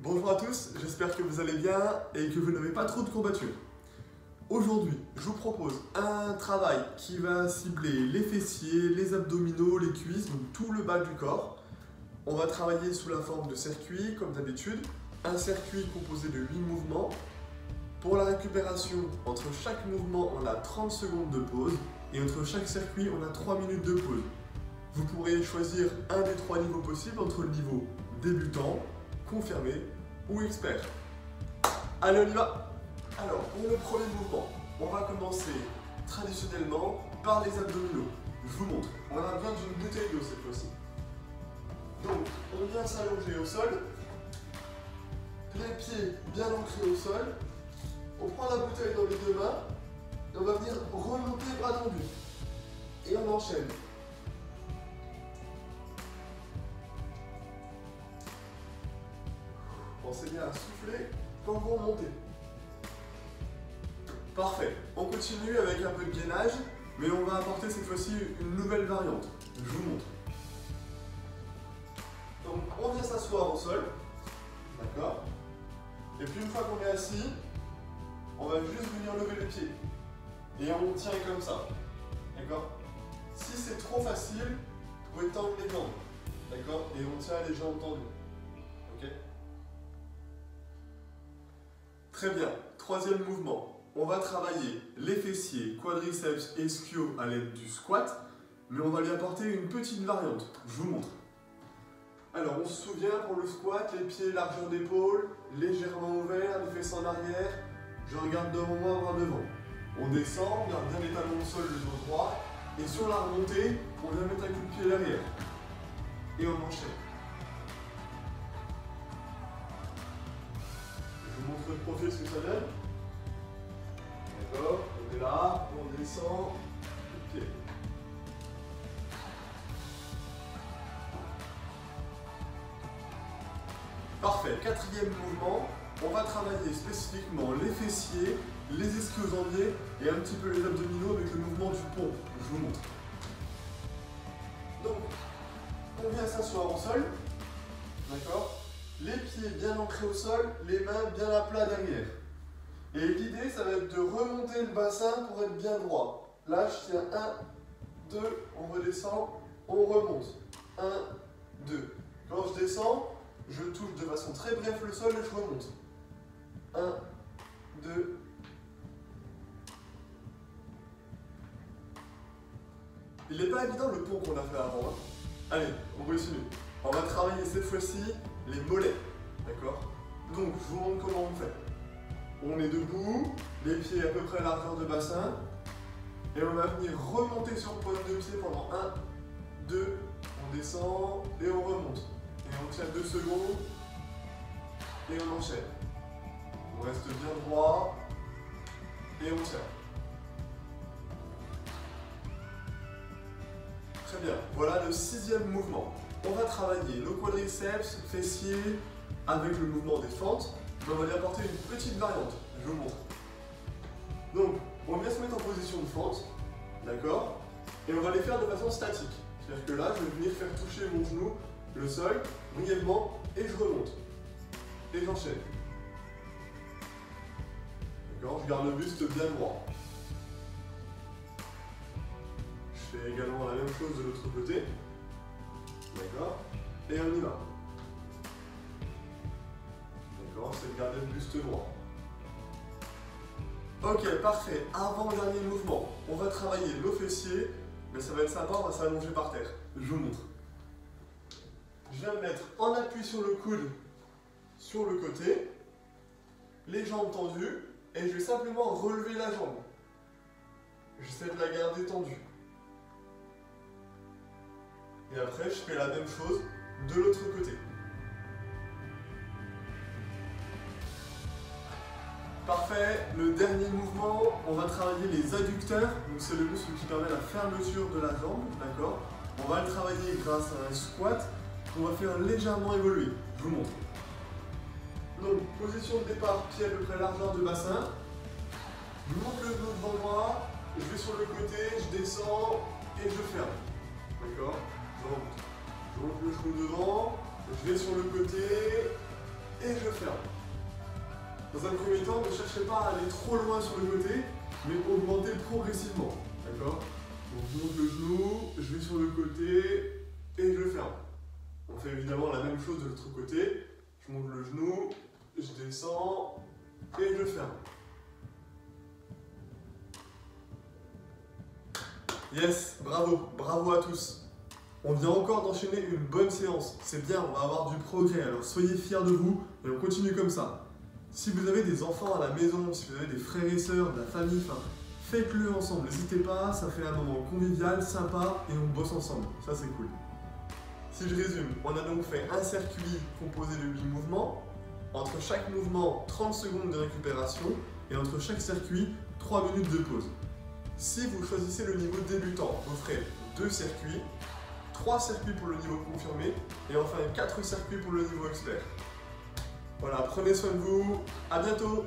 Bonjour à tous, j'espère que vous allez bien et que vous n'avez pas trop de courbatures. Aujourd'hui, je vous propose un travail qui va cibler les fessiers, les abdominaux, les cuisses, donc tout le bas du corps. On va travailler sous la forme de circuit, comme d'habitude. Un circuit composé de 8 mouvements. Pour la récupération, entre chaque mouvement, on a 30 secondes de pause et entre chaque circuit, on a 3 minutes de pause. Vous pourrez choisir un des 3 niveaux possibles entre le niveau débutant, confirmé ou expert. Allez, on y va! Alors, pour le premier mouvement, on va commencer traditionnellement par les abdominaux. Je vous montre, on a besoin d'une bouteille d'eau cette fois-ci. Donc, on vient s'allonger au sol, les pieds bien ancrés au sol, on prend la bouteille dans les deux mains, et on va venir remonter bras tendus. Et on enchaîne. Pensez bien à souffler quand vous remontez. Parfait. On continue avec un peu de gainage, mais on va apporter cette fois-ci une nouvelle variante. Je vous montre. Donc, on vient s'asseoir au sol. D'accord. Et puis, une fois qu'on est assis, on va juste venir lever les pieds. Et on tient comme ça. D'accord. Si c'est trop facile, vous pouvez tendre les jambes. D'accord. Et on tient les jambes tendues. Ok. Très bien, troisième mouvement. On va travailler les fessiers, quadriceps et ischio à l'aide du squat, mais on va lui apporter une petite variante. Je vous montre. Alors, on se souvient pour le squat, les pieds largeur d'épaule, légèrement ouverts, les fesses en arrière. Je regarde devant moi, bras devant. On descend, on garde bien les talons au sol, le dos droit, et sur la remontée, on vient mettre un coup de pied derrière. Et on enchaîne. Je vous montre le profil, ce que ça donne. D'accord, on est là, on descend, le pied. Parfait, quatrième mouvement, on va travailler spécifiquement les fessiers, les ischio-jambiers et un petit peu les abdominaux avec le mouvement du pont. Je vous montre. Donc, on vient s'asseoir au sol, d'accord? Les pieds bien ancrés au sol, les mains bien à plat derrière. Et l'idée, ça va être de remonter le bassin pour être bien droit. Là, je tiens 1, 2, on redescend, on remonte. 1, 2. Quand je descends, je touche de façon très brève le sol et je remonte. 1, 2. Il n'est pas évident le pont qu'on a fait avant. Hein. Allez, on continue. On va travailler cette fois-ci les mollets, d'accord? Donc, je vous montre comment on fait. On est debout, les pieds à peu près largeur de bassin, et on va venir remonter sur le point de pied pendant 1, 2, on descend et on remonte. Et on tient 2 secondes, et on enchaîne. On reste bien droit, et on tient. Très bien, voilà le 6e mouvement. On va travailler le quadriceps, fessier, avec le mouvement des fentes, mais on va lui apporter une petite variante. Je vous montre. Donc, on vient se mettre en position de fente, d'accord? Et on va les faire de façon statique. C'est-à-dire que là, je vais venir faire toucher mon genou, le sol, brièvement, et je remonte. Et j'enchaîne. D'accord? Je garde le buste bien droit. Je fais également la même chose de l'autre côté. D'accord? Et on y va. D'accord? C'est de garder le buste droit. Ok, parfait. Avant le dernier mouvement, on va travailler le fessier, mais ça va être sympa, on va s'allonger par terre. Je vous montre. Je viens me mettre en appui sur le coude, sur le côté, les jambes tendues, et je vais simplement relever la jambe. J'essaie de la garder tendue. Et après, je fais la même chose de l'autre côté. Parfait, le dernier mouvement, on va travailler les adducteurs. Donc c'est le muscle qui permet la fermeture de la jambe, d'accord? On va le travailler grâce à un squat qu'on va faire légèrement évoluer. Je vous montre. Donc, position de départ, pied à peu près largeur de bassin. Je monte le dos devant moi, je vais sur le côté, je descends et je ferme. D'accord? Je monte le genou devant, je vais sur le côté et je ferme. Dans un premier temps, ne cherchez pas à aller trop loin sur le côté, mais augmentez progressivement. D'accord? Donc je monte le genou, je vais sur le côté et je ferme. On fait évidemment la même chose de l'autre côté. Je monte le genou, je descends et je ferme. Yes, bravo, bravo à tous. On vient encore d'enchaîner une bonne séance. C'est bien, on va avoir du progrès. Alors soyez fiers de vous et on continue comme ça. Si vous avez des enfants à la maison, si vous avez des frères et sœurs, de la famille, faites-le ensemble. N'hésitez pas, ça fait un moment convivial, sympa et on bosse ensemble. Ça c'est cool. Si je résume, on a donc fait un circuit composé de 8 mouvements. Entre chaque mouvement, 30 secondes de récupération et entre chaque circuit, 3 minutes de pause. Si vous choisissez le niveau débutant, vous ferez 2 circuits, 3 circuits pour le niveau confirmé et enfin 4 circuits pour le niveau expert. Voilà, prenez soin de vous, à bientôt!